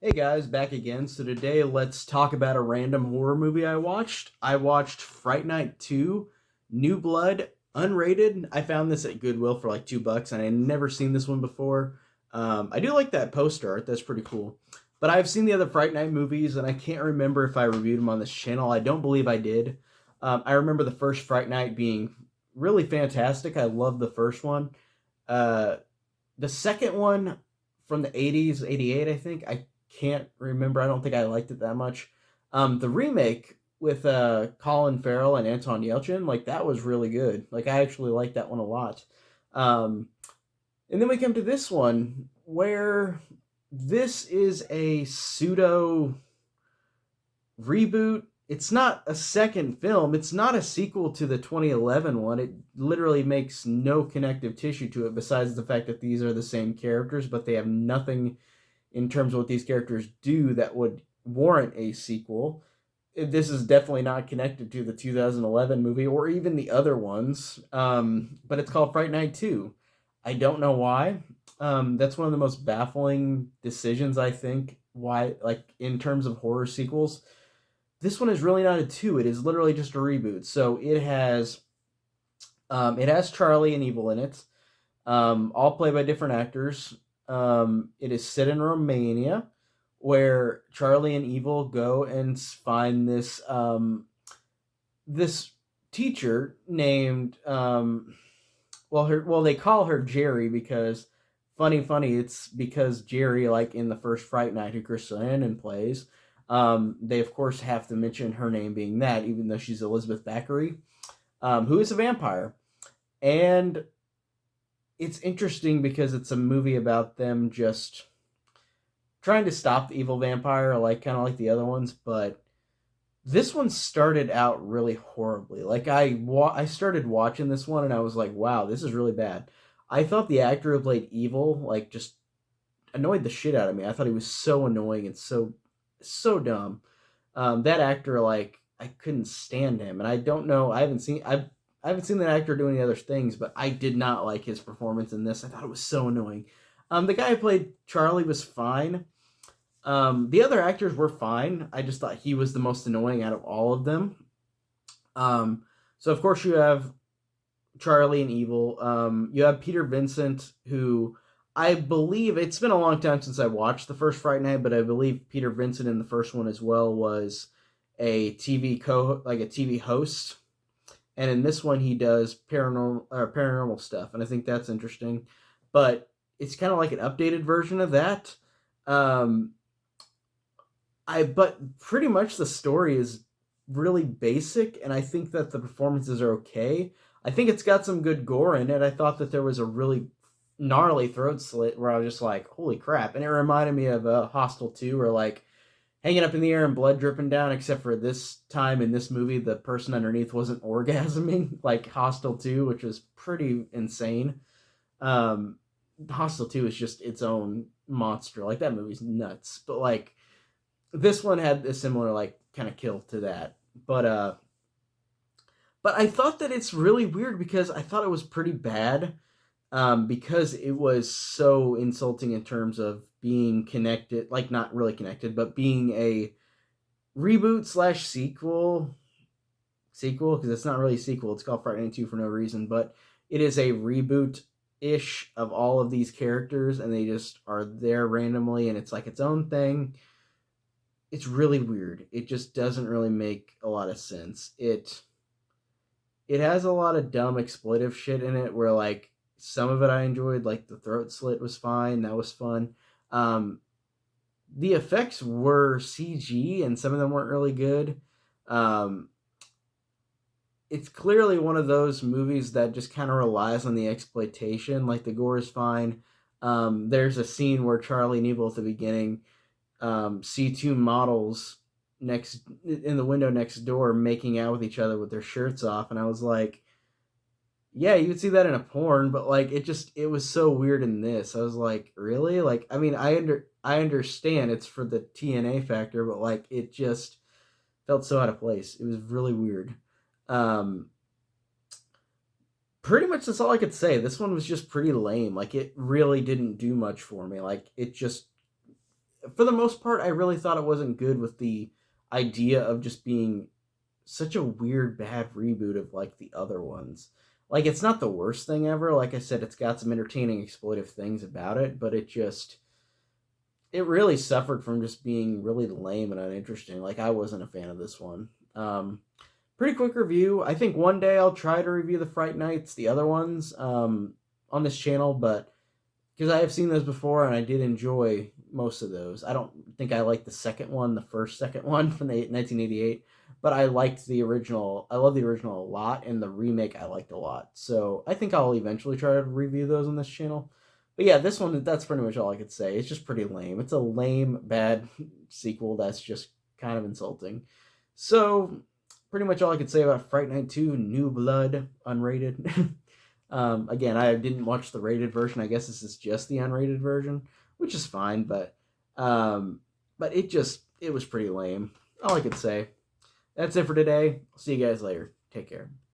Hey guys, back again. So today let's talk about a random horror movie I watched. I watched Fright Night 2, New Blood, unrated. I found this at Goodwill for like $2 and I had never seen this one before. I do like that poster art, that's pretty cool. But I've seen the other Fright Night movies and I can't remember if I reviewed them on this channel. I don't believe I did. I remember the first Fright Night being really fantastic. I loved the first one. Uh, the second one from the 80s, 88, I think. I can't remember. I don't think I liked it that much. The remake with Colin Farrell and Anton Yelchin, like that was really good. Like I actually liked that one a lot. Um, and then we come to this one where this is a pseudo reboot. It's not a second film. It's not a sequel to the 2011 one. It literally makes no connective tissue to it besides the fact that these are the same characters, but they have nothing in terms of what these characters do that would warrant a sequel. This is definitely not connected to the 2011 movie or even the other ones, but it's called Fright Night 2. I don't know why. That's one of the most baffling decisions, I think, why, like, in terms of horror sequels. This one is really not a 2, it is literally just a reboot. So it has Charlie and Evil in it, all played by different actors. It is set in Romania, where Charlie and Evil go and find this teacher named they call her Jerry because funny it's because Jerry, like in the first Fright Night, who Chris Sarandon plays, they of course have to mention her name being that, even though she's Elizabeth Thackeray, who is a vampire. And it's interesting because it's a movie about them just trying to stop the evil vampire, like kind of like the other ones. But this one started out really horribly. Like I started watching this one and I was like, wow, this is really bad. I thought the actor who played evil like just annoyed the shit out of me. I thought he was so annoying and so dumb. That actor, like, I couldn't stand him, and I don't know. I haven't seen that actor do any other things, but I did not like his performance in this. I thought it was so annoying. The guy who played Charlie was fine. The other actors were fine. I just thought he was the most annoying out of all of them. So of course you have Charlie and Evil. You have Peter Vincent, who I believe it's been a long time since I watched the first Fright Night, but I believe Peter Vincent in the first one as well was a TV host, and in this one he does paranormal stuff, and I think that's interesting. But it's kind of like an updated version of that. Um, I but pretty much the story is really basic, and I think that the performances are okay. I think it's got some good gore in it. I thought that there was a really gnarly throat slit where I was just like, "Holy crap!" And it reminded me of Hostel 2, where like hanging up in the air and blood dripping down. Except for this time in this movie, the person underneath wasn't orgasming like Hostel 2, which was pretty insane. Um, Hostel 2 is just its own monster. Like that movie's nuts, but like this one had a similar like kind of kill to that. But I thought that it's really weird because I thought it was pretty bad, because it was so insulting in terms of being connected, like not really connected, but being a reboot slash sequel because it's not really a sequel. It's called Friday Night 2 for no reason, but it is a reboot ish of all of these characters, and they just are there randomly, and it's like its own thing. It's really weird. It just doesn't really make a lot of sense. It has a lot of dumb exploitive shit in it where like some of it I enjoyed, like the throat slit was fine, that was fun. Um, the effects were CG and some of them weren't really good. Um, it's clearly one of those movies that just kind of relies on the exploitation. Like the gore is fine. There's a scene where Charlie and Evil at the beginning see two models next in the window next door making out with each other with their shirts off, and I was like, yeah, you would see that in a porn, but like it was so weird in this. I was like, really? Like, I mean, I understand it's for the TNA factor, but like it just felt so out of place. It was really weird. Um, Pretty much that's all I could say. This one was just pretty lame. Like it really didn't do much for me. Like it just for the most part, I really thought it wasn't good with the idea of just being such a weird, bad reboot of like the other ones. Like, it's not the worst thing ever. Like I said, it's got some entertaining, exploitive things about it, but it really suffered from just being really lame and uninteresting. Like, I wasn't a fan of this one. Pretty quick review. I think one day I'll try to review the Fright Nights, the other ones, on this channel, but because I have seen those before and I did enjoy most of those. I don't think I liked the second one, the first second one from the 1988, but I liked the original. I love the original a lot, and the remake I liked a lot. So I think I'll eventually try to review those on this channel. But yeah, this one, that's pretty much all I could say. It's just pretty lame. It's a lame, bad sequel that's just kind of insulting. So pretty much all I could say about Fright Night 2, New Blood, unrated. Again, I didn't watch the rated version. I guess this is just the unrated version, which is fine, but it was pretty lame. All I could say. That's it for today. I'll see you guys later. Take care.